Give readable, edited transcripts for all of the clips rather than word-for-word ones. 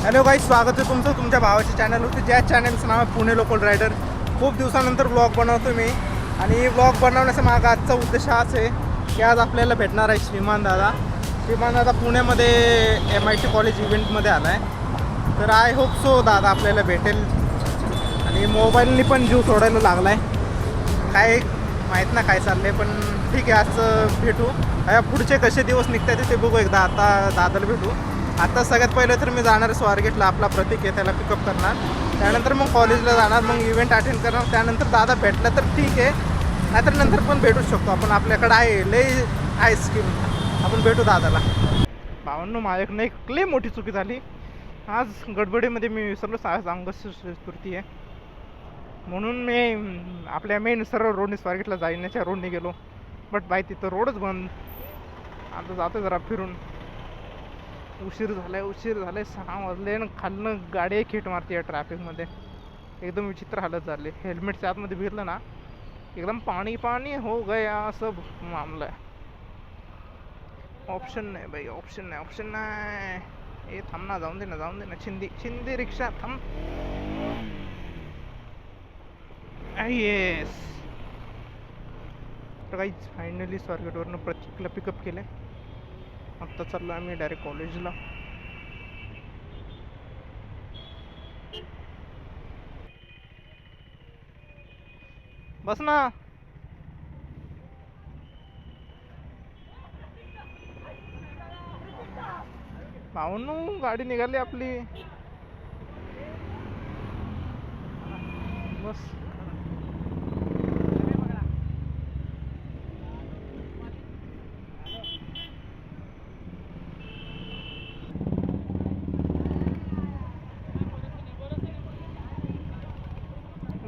Hello guys, स्वागत आहे तुमचं तुमच्या भावाच्या चॅनलवरती, ज्या चॅनलचं नाव आहे पुणे लोकल रायडर. खूप दिवसानंतर ब्लॉग बनवतो मी आणि ब्लॉग बनवण्याचा माझा आजचा उद्देश हाच आहे की आज आपल्याला भेटणार आहे श्रीमान दादा पुण्यामध्ये MIT कॉलेज इव्हेंटमध्ये आला आहे. तर आय होप सो दादा आपल्याला भेटेल. आणि मोबाईलनी पण जीव सोडायला लागला आहे, काय माहीत ना काय चाललं आहे, पण ठीक आहे आज भेटू. पुढचे कसे दिवस निघतात ते बघू. एकदा आता दादाला भेटू. आता सगळ्यात पहिले तर मी जाणार स्वारगेटला, आपला प्रतीक आहे त्याला पिकअप करणार. त्यानंतर मग कॉलेजला जाणार, मग इव्हेंट अटेंड करणार. त्यानंतर दादा भेटला तर ठीक आहे, नाहीतर नंतर पण भेटूच शकतो आपण. आपल्याकडं आहे लई आहे स्कीम, आपण भेटू दादाला. भावांनो, माझ्याकडनं एक लई मोठी चुकी झाली. आज गडबडीमध्ये मी विसरलो, आज अंगस चतुर्थी आहे म्हणून मी आपल्या मेन सरळ रोडने स्वारगेटला जाण्याच्या रोडने गेलो. बट बाई तिथं रोडच बंद. आता जातो जरा फिरून. उशीर झालाय 6 वाजले ना. खालनं गाडी खेट मारते या ट्रॅफिकमध्ये. एकदम विचित्र हालत झाली. हेल्मेटच्या आतमध्ये भिरलं ना एकदम पाणी पाणी हो गया असं मामला आहे. ऑप्शन नाही बाई, ऑप्शन नाही. ए थांब ना, जाऊन दे ना. चिंदी रिक्षा थांब. येस. तर काहीच फायनली स्वारगेटवरनं प्रतीकला पिकअप केलं. आत्ता चाललो आम्ही डायरेक्ट कॉलेजला. बस ना. भाऊंनो, गाडी निघाली आपली. बस.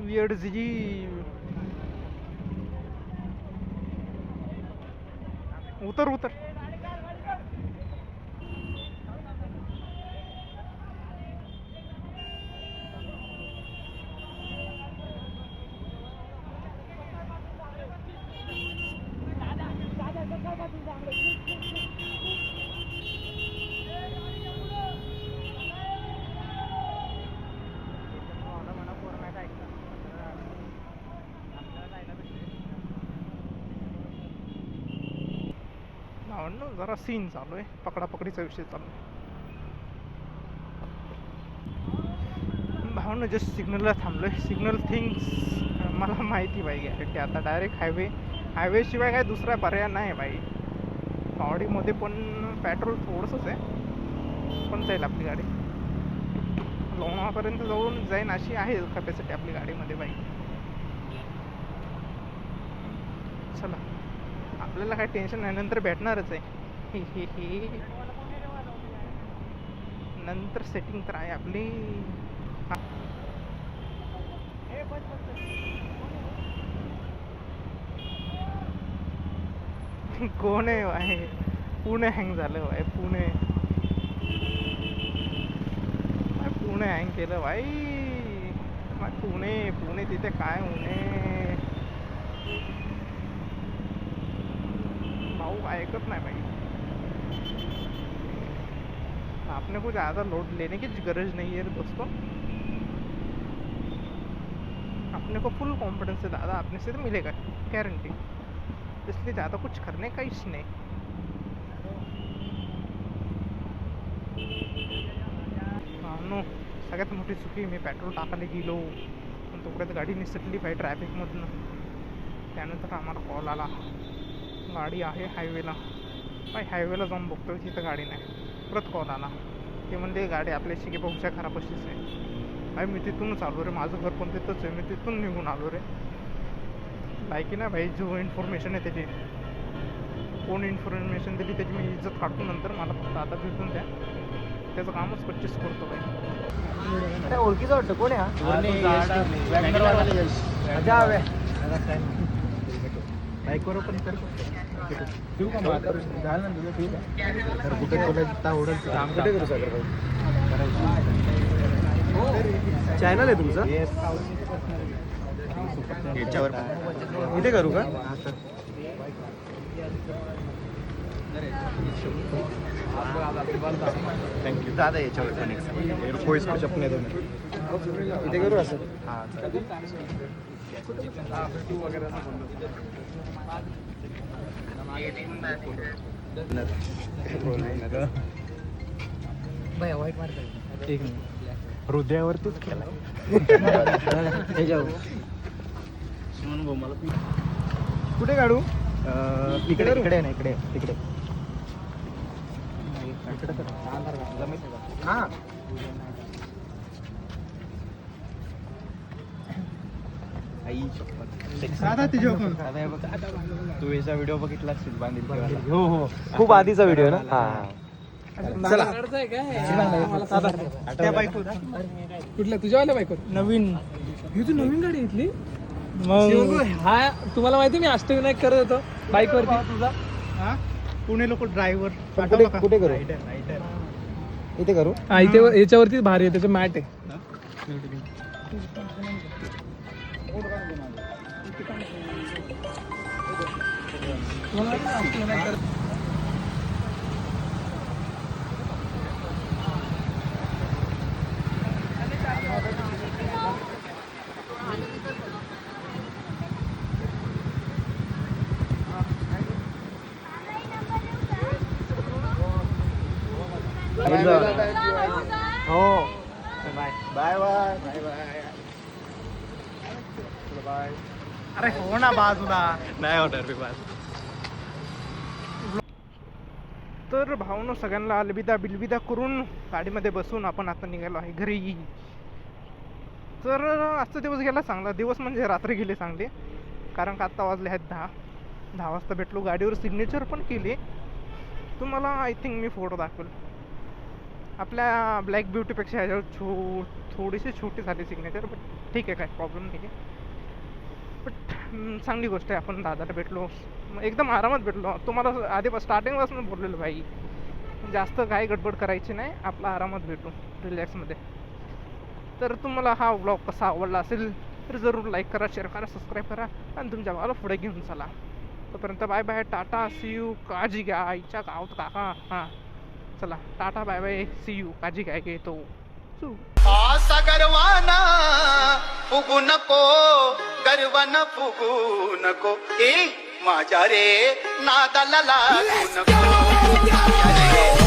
वियर्ड जी. उतर. जरा सीन चालू आहे, पकडापकडीचा विषय चालू आहे. भावनं जस्ट सिग्नलला थांबलोय. सिग्नल थिंग्स मला माहिती बाई गॅरंटी. आता डायरेक्ट हायवे शिवाय काय दुसरा पर्याय नाही बाई. गाडीमध्ये पण पेट्रोल थोडंसंच आहे, पण जाईल आपली गाडी. लोणावळापर्यंत जाईन अशी आहे कॅपॅसिटी आपली गाडीमध्ये बाई. चला, आपल्याला काय टेन्शन नाही, नंतर भेटणारच आहे. नंतर सेटिंग तर आहे आपली. कोण आहे? पुणे हँग झालं भाई. पुणे हँग केलं भाई. पुणे तिथे काय उणे भाऊ ऐकत नाही भाई. आपने को ज़्यादा लोड लेने की गरज नहीं है दोस्तों. अपने को फुल कॉन्फिडेंस है दादा, अपने से तो मिलेगा गारंटी. इसलिए ज़्यादा कुछ करने का इश नहीं. नो, सगळ्यात मोठी चुकी, मी पेट्रोल टाकायला गेलो पण तोपर्यंत गाडी निसटली पाहिजे ट्रॅफिकमधून. त्यानंतर आम्हाला कॉल आला, गाडी आहे हायवेला. हायवेला जाऊन बघतो तिथं गाडी नाही. परत कॉल आला, ते म्हणजे गाडी आपल्याशी की बहुशा खराबशीच आहे. मी तिथूनच आलो रे, माझं घर पण तिथंच आहे. मी तिथून निघून आलो रे. बाकी ना भाई, जो इन्फॉर्मेशन आहे त्याची, कोण इन्फॉर्मेशन दिली त्याची मी इज्जत काढतो नंतर. मला फक्त आता भेटून द्या, त्याचं कामच 25 करतो भाई. ओळखीचं वाटतं. कोण आहे? बाईकवर पण कर देऊ का? झालं ना तुझं. ठीक आहे. तर कुठे तुला आवडेल काम कुठे करू सगळं? चॅनल आहे तुमचं? याच्यावर इथे करू का? थँक्यू दादा याच्यावर कोळीस चपले दोन इथे करू असं हां वाईट मार्क एक हृदयावरतीच केला कुठे काढू इकडे इकडे नाही इकडे तिकडे हां आई शपथ दादा तुझ्या कोण तू याचा व्हिडिओ बघितला असेल बांधील हो हो खूप आधीचा व्हिडिओ ना हा चला त्या बाईक कुठल्या तुझ्यावाल्या बाईकवर नवीन ही तू नवीन गाडी घेतली मग हा तुम्हाला माहिती मी अष्टविनायक करत होतो बाईकवरती तुझा हा पुणे लोक ड्रायव्हर कुठे करू इथे करू हा इथे याच्यावरतीच भारी आहे त्याचं मॅट आहे हो bye bye bye bye bye अरे हो ना बाजूला नाही होणार रे बाय तर भावनो सगळ्यांना अलविदा बिलविदा करून गाडीमध्ये बसून आपण आता निघालो आहे घरी. तर आजचा दिवस गेला चांगला दिवस म्हणजे रात्री गेली चांगली कारण का आत्ता वाजले आहेत 10 वाजता भेटलो गाडीवर सिग्नेचर पण केली. तुम्हाला आय थिंक मी फोटो दाखवेल. आपल्या ब्लॅक ब्युटीपेक्षा ह्याच्यावर थोडीशी छोटी झाली सिग्नेचर बट ठीक आहे काय प्रॉब्लेम नाही आहे. बट चांगली गोष्ट आहे आपण दादाला भेटलो एकदम आरामात भेटलो. तुम्हाला आधी स्टार्टिंगपासून बोललेलो भाई जास्त काही गडबड करायची नाही आपला आरामात भेटू रिलॅक्समध्ये. तर तुम्हाला हा व्लॉग कसा आवडला असेल तर जरूर लाईक करा शेअर करा सबस्क्राईब करा आणि तुमच्या भावाला पुढे घेऊन चला. तोपर्यंत bye bye tata see you काळजी घ्या आईच्या गावात काका हां चला tata bye bye see you काळजी घ्या घेतो. आसा गर्वाना फुगू नको गर्वाना फुगू नको ए माझ्या रे नादाला लागू नको.